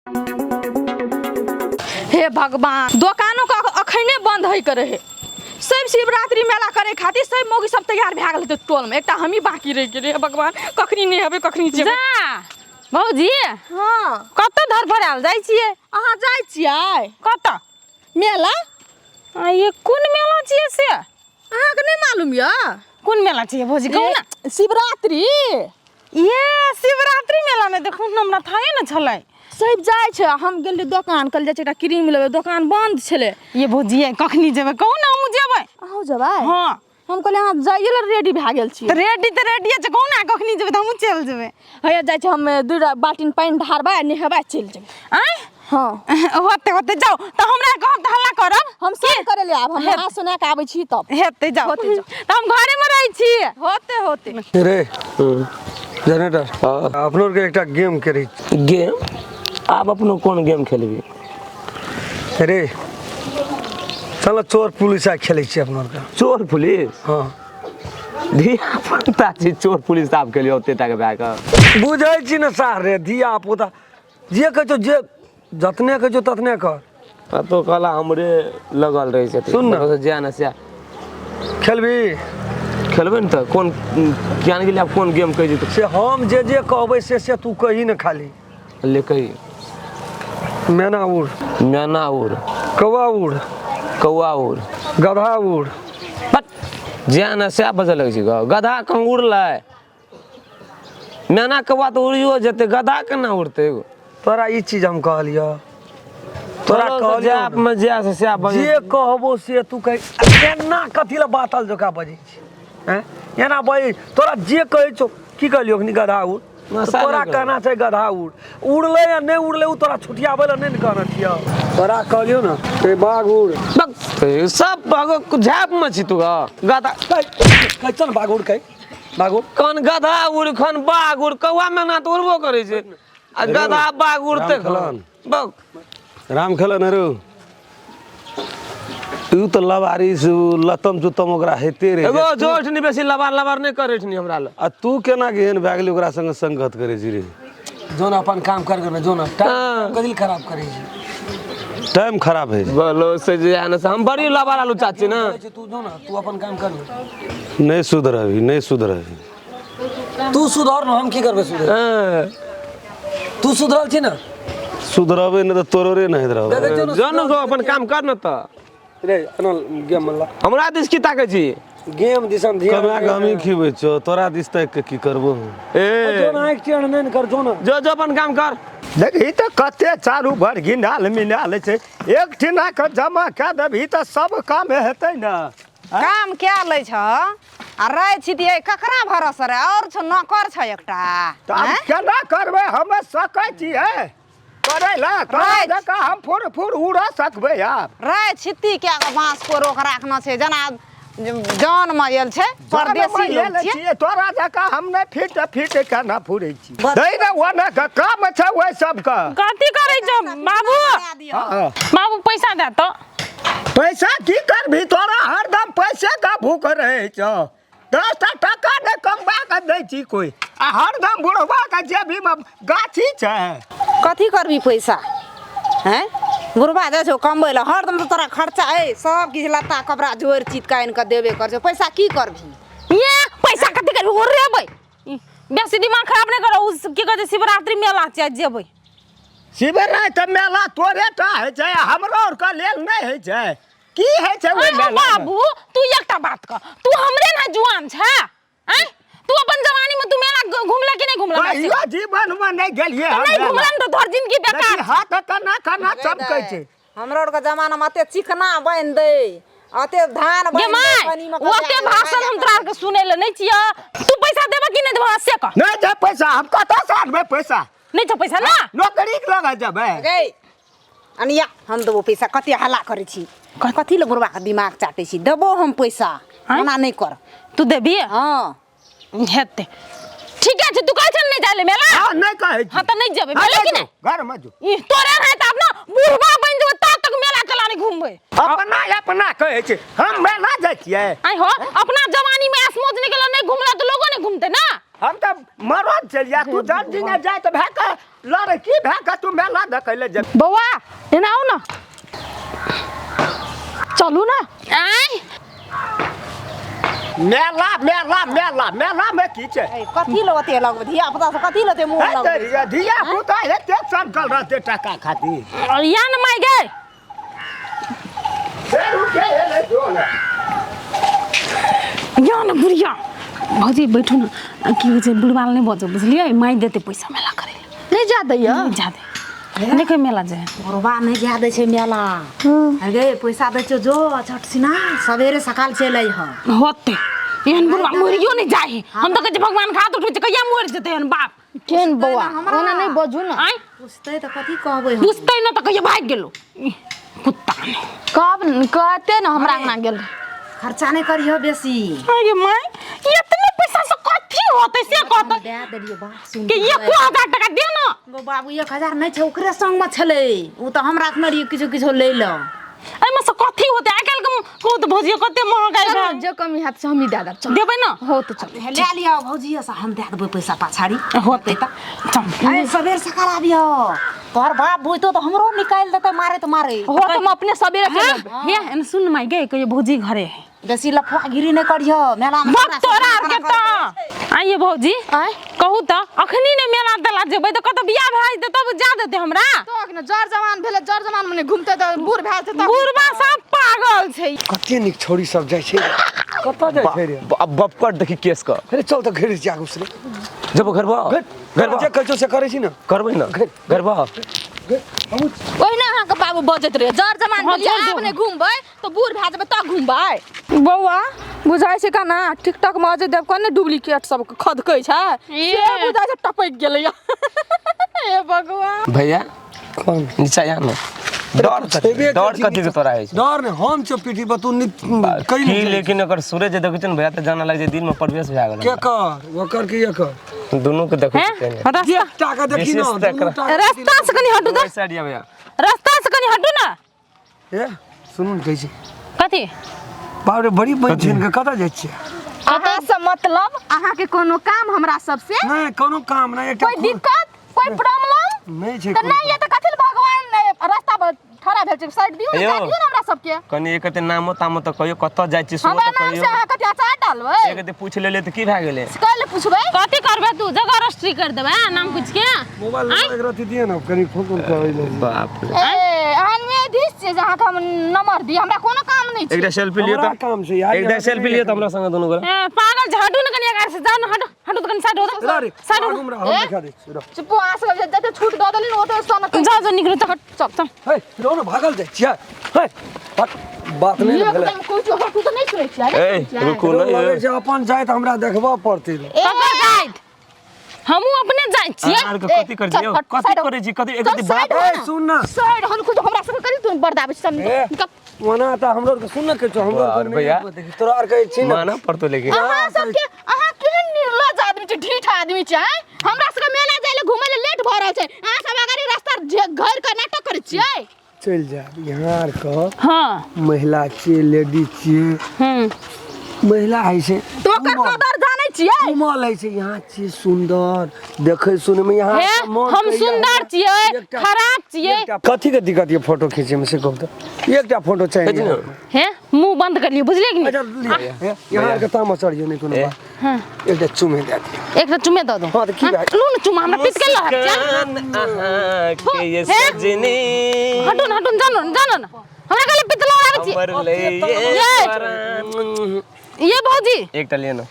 हे भगवान, दुकानों का अखने बंद है करे है। सब शिवरात्रि मेला करे खातिर सब मौगी सब तैयार भए गेल टोल में, एकटा हम ही बाकी रह गेले। भगवान, कखनी नहीं हबे कखनी जेबे। जा भौजी, हां कत धरफड़ाल जाइ छियै? अहाँ जाइ छियै कत मेला? ये कोन मेला छियै से अहाँ के नहीं मालूम या? कोन मेला छियै भौजी कहू ना? शिवरात्रि। ये शिवरात्रि मेला में देखू न हमरा थाहे न छलै। सब जाय छै, हम गेली दुकान कल जाय छै, एकटा क्रीम लेबे, दुकान बंद छले। ये भौजी कखनी जेबै कहू ना? हमहू जेबै। अहू जेबै? हां हम कहले अहाँ जाइए ल रेडी भए गेल छी। त रेडी छै कहू ना? कखनी जेबै त हमहू चल जेबै। हैया जाय छै, हम दू बाल्टीन पानी ढारबै, नेहबै, चल जेबै। आय हां होते जाओ त हमरा कहब त हल्ला करब। हम सब करे ले आब, हम नहा सुना के आबै छी तब। हेते जाओ त हम घरे में रहै छी। होते रे जनरेटर अपनो के एकटा गेम करी। गेम? आप अपनो कोन गेम खेलबी? रे चलो चोर पुलिस आ खेलै छी अपनो के। चोर पुलिस? हां धिया पुता छी चोर पुलिस आप खेलियो ओते तक भए के। बुझै छी न सार रे, धिया पुता जे कहै जे जतने कहै ततने कर। तो कहला हमरे लगल रहे छै। सुन न जे न से खेलबी? खेलबे न त कोन ज्ञान के लिए आप कोन गेम कह जेतो से हम जे कहबै से तू कही न खाली। ले कही। मैना उड़, मैना उड़, कौवा उड़, कौवा उड़, गधा उड़। बट जे न से बजल लगे छै गधा कहां उड़लै? मैना कौवा तो उड़ियो जेते, गधा केना उड़ते? तोरा ई चीज हम कहलियो, तोरा कहलियो आप में जे से जे कहबो से तू कही। एना कथि ल बातल जका बजै छी? हैं एना बजै तोरा जे कहै छौ की कहलियो अखनी गधा उड़? तोरा कहना छै गधा उड़। उड़ले या नहीं उड़ले उ तोरा छुटियाबै ल नहीं कहना छियो। तोरा कहलियो न के बाघ उड़। सब बाघ झाप में छी तू गधा कह चल बाघ उड़ कह। बाघ उड़ कौन गधा उड़ खन बाघ उड़? कौवा मैना तो उड़बो करे छै, आ गधा बाघ उड़ते खलन। राम खेलन रे तू तो लवारिस लतम जुतम ओकरा हेते रे। एगो जोठ नि बेसी लबार नहीं करे छनी हमरा ल। आ तू केना गेहन भए गेली ओकरा संग संगत करे छी रे? जोन अपन काम कर गए जोन टाइम कदिल खराब करे छी। टाइम खराब है बोलो से जे आने से हम बड़ी लबार आलू चाची ना। तू जो ना तू अपन काम कर। नहीं सुधरबी, नहीं सुधरबी। तू सुधर न, हम की करबे सुधर? तू सुधरल छी ना? सुधरबे न त तोरो रे नहीं रहबे। जो न अपन काम कर न त। रे अनल गेम मल्ला हमरा दिस की ताके छी? गेम दिसन ध्यान कमा गमी खिबै छो, तोरा दिस तक के की करबो? ए जो ना एक चढ़ नहीं कर जो ना। जो अपन काम कर। देखी तो कते चारू भर घिनाल मिनाल छै, एक ठिना के जमा कऽ देबही त सब काम हेतै न। काम क्या लै छ? आ रहै छी त ककरा भरोसा रे? और छ नौकर छ एकटा। त अब केना करबै? हम सकै छियै करे ला? तोरा जका हम फुर फुर उड़ सकबै यार? रहै छित्ती क्या के बांस को रोक राखना छै, जना जान में आयल छै परदेसी लोग छियै। तोरा जका हम नै फिट फिट केना फुरै छी? दै न ओना के काम छै ओइ सब के। कथि करै छ बाबू? बाबू पैसा दे तो। पैसा की करबी? तोरा हरदम पैसे का भूख रहै छ। 10 टका नै कमबा के दै छी कोई, आ हरदम बुढ़वा के जेबी में गाछी छै। कथी करबी पैसा? हैं बुढ़बा जाइ छौ कमबै ला, हरदम तो तोरा खर्चा है, सब किछ लत्ता कपड़ा जोड़ चीत काइन के देबे कर छौ। पैसा की करबी? ये पैसा कथी करबी? ओरेबै बेसी दिमाग खराब नहीं करो। की कहै छै शिवरात्रि मेला छै जेबै। शिवरात्रि मेला तोरे टा है छै, हमरो और के लेल नहीं है छै। की है छै ओइ मेला? बाबू तू एकटा बात कह, तू हमरे ना जुआन छै? हैं तू अपन जवानी में तू मेला घुमला कि नहीं घुमला? कहियो जीवन में नहीं गेलिए हम। नहीं घुमला तो तोहर जिंदगी बेकार। हाथ कना कना चमकै छै। हमरो और के जमाना में अते चिकना बन दे, अते धान बन दे पानी में। ओते भाषण हम तोरा के सुनै ले नहीं छिया। तू पैसा देबा कि नहीं देबा से कह। नहीं दे पैसा, हम कत से आनबै पैसा? नहीं छ पैसा ना? नौकरी के लगा जबै गे अनिया हम देबो पैसा। कते हल्ला करे छी? कथी ले बुढ़वा के दिमाग चाटे छी? देबो हम पैसा, मना नहीं कर। तू देबी? हां हेते ठीक है। तू कहै छ नहीं जाले मेला? हां नहीं कहै छी। हां त नहीं जेबै मेला कि नहीं? घर में जो ई तोरे है त अपना बुढ़वा बन जो ता तक मेला चलानी घूमबे। अपना कहै छी हम मेला जाइ छियै। आई हो अपना जवानी में आसमोज निकल नहीं घुमला तो लोगों ने घूमते ना। हम तो मरद चलिया तू जन दिन जाए तो भाग लड़ की भाग तू मेला देखले जा बौआ एना आओ ना चलू ना आय मेला मेला मेला मेला में की छे कथी लते लग धिया पुता से कथी लते मुंह लग धिया पुता हेते सब चल रहते टका खातिर या न माय गे या न बुढ़िया भौजी बैठू ना की होइ छै बुढ़वाल नहीं बजो बुझलिए माई देते पैसा मेला करे नहीं जा दैया नहीं जा दे नहीं मेला जाए बुढ़वा नहीं जा दे छै मेला गे पैसा दे छो जो छटसिना सवेरे सकाल चले ह होते एहन बुढ़वा मरियो नहीं जाए हम तो कहे भगवान खात उठे कहिया मर जते हन बाप केन बौआ ओना नहीं बजू ना आय पूछते तो कथी कहबै हम पूछते ना तो कहिया भाग गेलो कुत्ता ने कब कहते ना हमरा अंगना गेल खर्चा नहीं करियो बेसी अरे माय इतने पैसा से कथी होते से कहत दे देलियो बात सुन कि 1000 टका दे ना गो बाबू 1000 नहीं छै ओकरे संग में छले उ तो हमरा रखने किछो किछो ले लो एमे से कथी होते आइ काल को तो भौजी कते महंगाई भा जो कमी हाथ से हम ही दे दब देबै ना हो तो चल ले लियो भौजी से हम दे देबै पैसा पाछाड़ी होते त चल अरे सवेर सकाल आबियो तोहर बाप बुझतो तो हमरो निकाल देते मारे तो मारे हो तो हम अपने सवेरे चल हे एन सुन माई गे कहियो भौजी घरे है बेसी लफा गिरी नहीं करियो मेला में भक्त तोरा के त आइए भौजी आय कहू त अखनी ने मेला दला जेबै त कत बियाह भाई दे तब जा देते हमरा तो अखने जर जवान भेले जर जवान मने घुमते त बूढ़ भए जेते बुढ़बा सब पागल छै कते निक छोरी सब जाइ छै कतऽ जाइ छै रे अब बपकर देखी केस का अरे चल तो घेर जा घुस रे जब घर बा घर जे कहै छौ से करै छी ना करबै ना घर बा ओहिना अहाँ के बाबू बजत रहे जर जवान भेले आब ने घुमबै तो बूढ़ भए जेबै त घुमबै बौआ बुझाइ छै का ना टिकटॉक में अजय देवगन ने डुप्लीकेट सब खदकै छै से बुझाइ छै टपक गेलै हे भगवान भैया कौन नीचा या ना डर कथी के तोरा है डर ने हम छ पीठी पर तू कई की लेकिन अगर सूरज देखै छ भैया त जाना लाग जे दिन में प्रवेश भए गेल के कर ओकर के एकर दोनों के देखै छै जे टाका देखी ना रास्ता से कनी हटू त साइड या भैया रास्ता से कनी हटू ना ए सुनू न कहै छी कथी बाप रे बड़ी बहन के कतऽ जाइ छियै अहाँ से मतलब अहाँ के कोनो काम हमरा सब से नहीं कोनो काम नहीं एकटा कोई दिक्कत कोई प्रॉब्लम नहीं छै त नहीं ये त कथि भगवान रास्ता पर खड़ा भेल छै साइड दियो ना दियो ना हमरा सब के कनी एक ते नामो तामो त कहियो कतऽ जाइ छी सुनो हमरा त नाम से कहियो अहाँ कथि आचार डालबै एक ते पूछ लेले त की भए गेलै कल पूछबै कथी करबे तू जगह रजिस्ट्री कर देबे नाम कुछ के मोबाइल एक रति दिए ना कनी फोन करबै ले बाप रे ए अहाँ में दिस छै जहाँ का नंबर दी हमरा कोनो काम नहीं छै एकटा सेल्फी लियो हमरा त काम छै यार एकटा सेल्फी लियो त हमरा संग दोनों गोरा पागल झटू न कनी अगार से जाओ न हटो हटो कनी साइड हो अरे साइड हो हमरा हम दिखा दै छी चुप आ से जते छूट द देली ओते सन जाओ जाओ निकलो चल चल चल हे रो न भागल जाइ छियै हे बात नहीं ये भेलै एकदम कोई जो तू तो नहीं सुनै छियै ए रुको लगे ना छै अपन जाइत हमरा देखबा पड़तै पकड़ जाइत हमहू अपने जाय छियै यार कथी कर दियो कथी करे छी कथी एक ते बात ए सुन ना साइड हन खुद हमरा सब करी तू बर्दाश्त सब वना त हमरो के सुन न के छौ हमरो और भैया तोरा आर कहै छी ना माना पड़तो लेकिन अहाँ सब के अहाँ केहन निर्लज आदमी छै ढीठ आदमी छै हमरा सब के मेला जाय ले घुमै ले लेट भ रहल छै अहाँ सब अगाड़ी रास्ता घर का नाटक करै छियै चल जा यहाँ आर कह हां महिला छियै लेडीज छियै महिला है से तो ओकर कदर जानै छियै उमल है से यहाँ छियै सुंदर देखे सुने में यहाँ हे हम सुंदर छियै खराब छियै कथी के दिक्कत ये फोटो खींचे में से कहू तो एकटा फोटो चाहिए हे मुंह बंद कर लियो बुझलिए कि अच्छा लिया यहाँ के तामा चढ़ियो नहीं कोनो बात हां एकटा चुमे दे दियो एक चुमे दे दो हां तो की बात लू न चुमा हमरा पिट के लो के ये सजनी हटू न जानो न हमरा कहले पितलो आबै छी अमर ले ये भौजी एकटा ले ना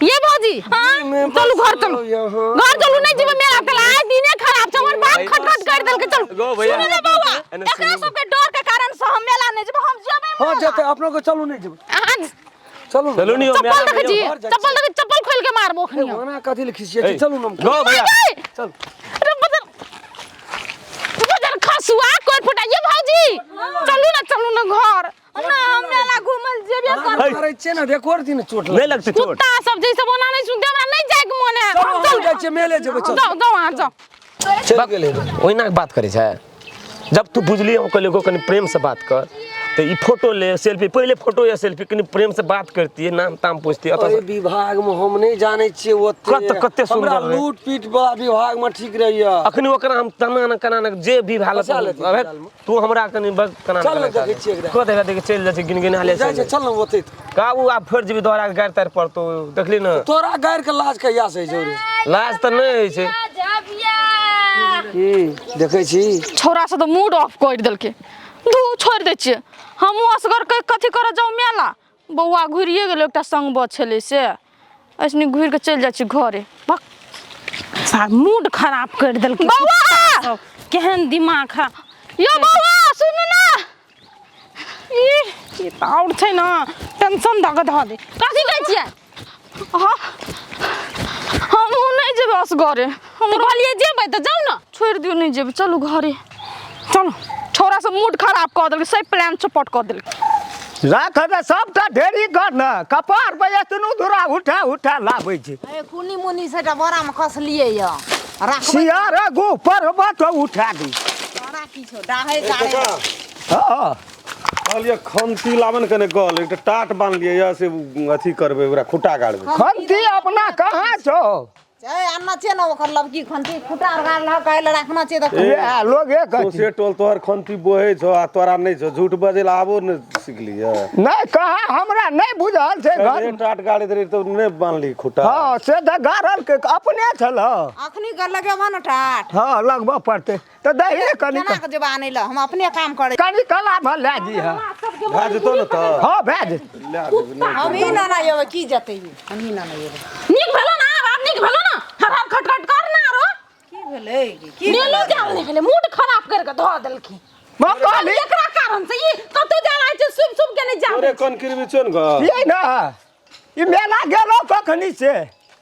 ये भौजी चलू घर चलू घर चलू नहीं जीव मेला तला आइ दिने खराब छ हमर बाप खटखट कर देल के चल गो भैया सुन ले बौआ एकरा सब के डर के कारण से हम मेला नहीं जेब हम जेबै हां जते अपनो को चलू नहीं जेब चलू चलो नहीं हो चप्पल देख जी चप्पल खोल के मारबो खनियो वना कथी लिखि छियै चलू न गो भैया चल अरे बदल खसुआ कोई फुटाइए भौजी चलू ना घर ना हम मेला घुमल जेबे कर अरे छे ना देखो रे दिन चोट नहीं लगते चोट कुत्ता सब जैसे बना नहीं सुनते हमरा नहीं जाए के मन है चल जाइ छे मेले जेबै चल जाओ जाओ आ जाओ चल गेले ओहिना बात करे छै जब तू बुझली हम कहले को कनी प्रेम से बात कर तो ये फोटो ले सेल्फी, पहले फोटो या सेल्फी कनी प्रेम से बात करती है, नाम ताम पूछती है। अरे विभाग में हम नहीं जाने छिए कते सुंदर हमरा रहे। लूट पीट वाला विभाग में ठीक रहिए। अखनी ओकरा हम तना कना जे भी हालत फंसा लेती अबे जाल में। तू हमरा कनी बस कना चल न देखे छिए एकरा। को देखे चल जाए गिन हाले जाय छै, चल न ओते का वो आप फर्ज भी दोहरा गाड़ तार पर तो देखली ना तोरा गाड़ के लाज कहिया से जोरे लाज त नहीं है छे। की देखे छी छोरा से तो मूड ऑफ कर देलके। दू छोड़ दे छिए, हमहू असगर के कथी करे जाऊ मेला। बौआ घुरिए गेल, एकटा संग बछले से ऐसने घुर के चल जाय छी घरे। भक सार मूड खराब कर देलके। बौआ केहन दिमाग है यो बौआ सुन ना। ई त और छै ना, टेंशन ध के ध दे। कथी कहै छियै? हां हमहू नहीं जेबे असगरे। हम कहलिए जेबै त जाऊ ना। छोड़ दियो, नहीं जेबे, चलू घरे चलो। छोरा से मूड खराब कर देलके, सब प्लान चौपट कर देलके। राख दे सबटा ढेरी कर न, कपार पे एतनु दूरा उठा उठा लाबै छै। ए कुनी मुनी से बोरा में कसलिए य राखबै सियार गो पर्वत उठा दी। तोरा की छौ डाहे काहे। हां कहलिए खंती लावन कने गल एकटा टाट बांध लिए या से अथी करबे ओकरा खुटा गाड़बे। खंती अपना कहाँ छौ? ए अन्ना छे न ओकर लबकी खंती खुटा गाल ल काहे राखना छे त ए लोगे तो कथी से टोल तोहर खंती बोहे छौ आ तोरा नहीं छौ, झूठ बजे ला आबो न सिखलिए। नहीं कहा हमरा नहीं बुझल छै घर। ए टाट गाड़ी दे तो नहीं बांधली खुटा। हां से द गारल के अपने छल। अखनी कर लगे भन टाट हां लगबा पड़ते तो दही कनी केना के जबान ल हम अपने काम करे। कनी कला भल ले जी। हां भाज तो न त हां भेज ले देबे। हम ही ना ये की जते हम ही ना ये नीक भेलो ना, बाप नीक भेलो ना। हराम खटखट कर ना रो। की भेलै की नेलो जाल नहीं भेले, मूड खराब कर के धो देलकी। मकाली एकरा कारण से ये कतो जाला छै, सुब के नहीं अरे जाबे। कन किरबे छन ग ये ना ई मेला गेलो कखनी से?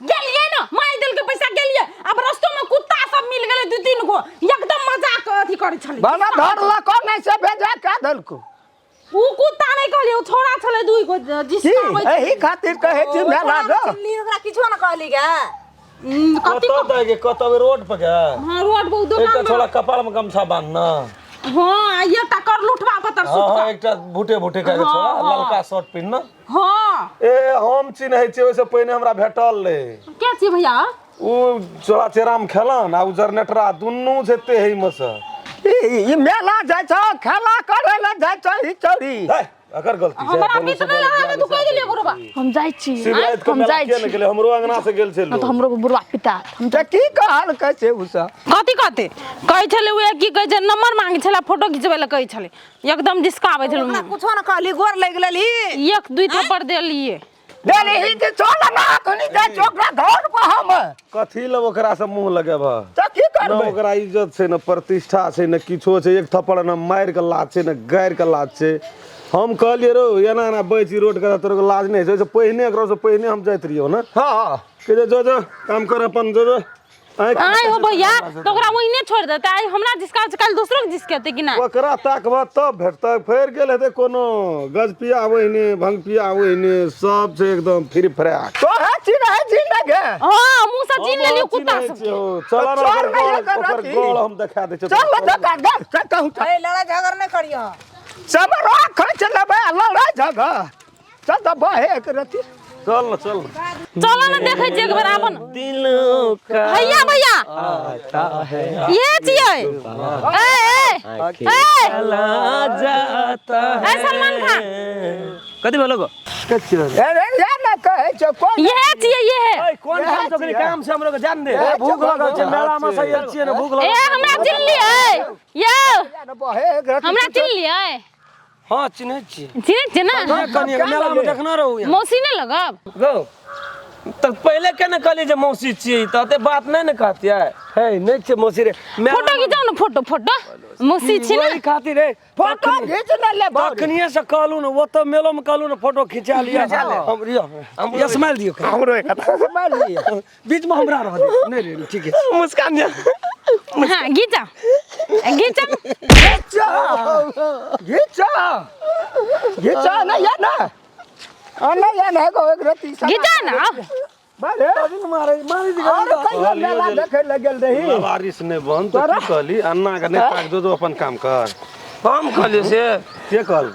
गेलिए ना, माई दिल के पैसा गेलिए। अब रास्ते में कुत्ता सब मिल गेले दू तीन गो, एकदम मजाक अथी करे छले। बना धरला को नहीं से भेजा का दलको। उ कुत्ता नहीं कहलिए, उ छोरा छले दुई गो की जिसका एही खातिर कहे छी मेला ग। चिल्ली ओकरा किछो न कहली गे। कथी कत दे के कत रोड पे के हां रोड पे एकटा दुकान छोड़ा कपाल में गमछा बांध ना। हां ये ता कर लुटवा पतर हां सुट। हां एकटा भूटे भूटे के छोड़ा ललका शर्ट पहिन ना। हां ए हम चिन्है छी, ओइसे पहिने हमरा भेटल रे। क्या छी भैया? उ चोरा चेराम खेलन आ उ जरनेटरा दुन्नू जेते है मस। ई मेला जाय छ खेला करे ले जाय छ ई चोरी। है अकर गलती छै। हमरा बीत में लगा तू कह दिले गुरुबा। हम जाय छी, शिवरात के हम मेला जाय के छी। न गेले, हमरो अंगना से गेल छै तो लोग। हमरो बुरवा पिता हम त की कहल कहै उ सब? कथी कहते कहै छले उ की कहै छै नंबर मांगे छले फोटो खिचबै ल कहै छले एकदम डिस्काबै छले। ओकरा कुछो न कहली गोर लग लेली एक दुई थप्पड़ देलिए। देली ही के चोला ना कनी जाय छोकरा घर पर हम कथी ल ओकरा से मुंह लगेब? त की न करबै? ओकरा इज्जत छै, न प्रतिष्ठा छै, न किछो छै। एक थप्पड़ न मार के लाज छै, न गारि के लाज छै। हम कहलिए रो एना एना बैची रोड के तोर के लाज नहीं छै। से पहिने एकरो से पहिने हम जाइत रहियो न हां के जो काम कर अपन जो आय हो भैया तो ओकरा ओइने छोड़ देते। आय हमरा जिसका कल दूसरो के जिसके कि ना ओकरा ताकबा तब भेटतै। फेर गेल हेतै कोनो गजपिया ओहिने भंगपिया ओहिने सब छै एकदम फ्री फ्रैक। तो है चिन्ह है जी लगे। हां मुंह से छीन लेली कुत्ता सब। चल ना चल नहीं ओकर एकर ओकर अथी। गोल हम देखा दै छियै। चल मत कर दे कहू त ए लड़ाई झगड़ न करियो। सब राख खच लेबे लड़ाई झगड़। चल त बहे एक रती चल न चल चलो ना देखे छी एक बार अपन दिलों का भैया भैया आता है ये छियै ए चला जाता ए सलमान खान कथी भेलो गो? अरे या ना कहे छ कोन ये छियै ये है। कोन काम तो करी काम से हमरो के जान दे। ए, भूख लगल छै मेला में से आयल छियै न भूख ए लगल। हमरा चिन लियै यो बहे एक रती हमरा चिन लियै हां चिन्है छी। चिन्है छियै ना कनी मेला में देखना रहू यहाँ। मौसी ने लगब गो तो पहले केने कहली जे मौसी छियै त ते बात नहीं न कहतियै। है नहीं छै मौसी रे। फोटो खिचाउ न फोटो फोटो मौसी छी ना वही खातिर रे फोटो खींच न ले बाबू। तखनिए से कहलू न वो तो मेलो में कहलू न फोटो खिंचा लिया। हम रियो हम स्माइल दियो। हमरो एक कथा मान लिया बीच में हमरा रह दे। नहीं रे ठीक है। मुस्कान जा हां घिचा घिचा घिचा ना या ना अना या ना को एक रती घिचा ना बाले मारे मारे दी और कहियो मेला देखे लगल रही। बारिश नहीं बंद तो की कहली अन्ना के नहीं पाक जो अपन काम कर। हम कहली से के कहल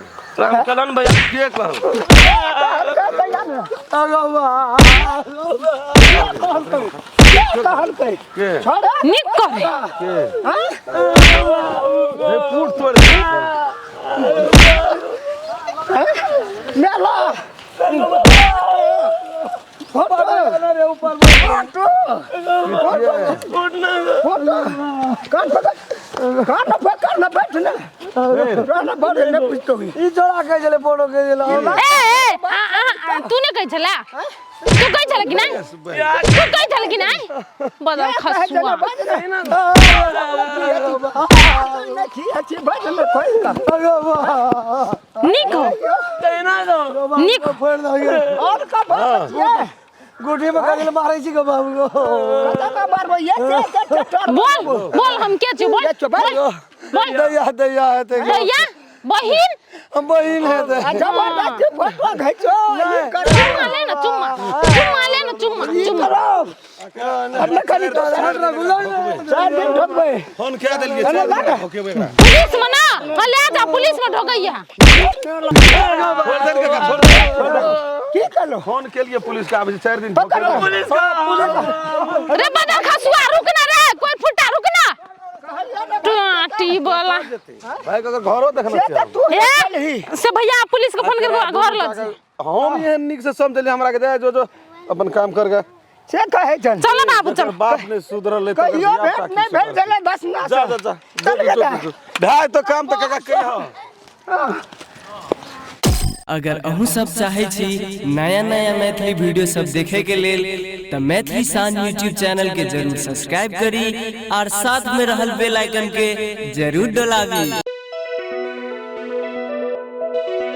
रामचलन भैया के कहल के निक करे हे फूट तोड़ मेला ई जोड़ा के जले फोटो के जले तूने कही चला तू कही चला कि नहीं तू कही चला कि नहीं बदल खसुआ निक हो निक फोड़ दो गुटी में कागल मारै छी ग बाबू को बोल बोल हम के छी बोल बोल दैया दैया है ते भैया बहिन हम बहिन है ते चुम्मा ले ना चुम्मा फोन क्या देलिए ओके बेटा पुलिस में ना ले जा पुलिस में ढोकैया फोन दे के फोन की करो फोन के लिए पुलिस का अभी 4 दिन पुलिस का रे बदल खसुआ रुक ना रे कोई फुटा रुक ना टाटी बोला भाई का घरो देखना चाहिए से भैया पुलिस को फोन करके घर ल जा हम ये निक से समझले हमरा के दे जो अपन काम कर गा से कहे चल चलो बाबू चल बाप ने सुधरल ले तो कहियो भेट नहीं भेट चले बस ना जा जा जा भाई तो काम तो काका के हो अगर अहूँ सब चाहे छी नया नया मैथिली वीडियो सब देखे के लेल तो मैथिली साँझ यूट्यूब चैनल के जरूर सब्सक्राइब करी और साथ में रहल बेल आइकन के जरूर दबावी।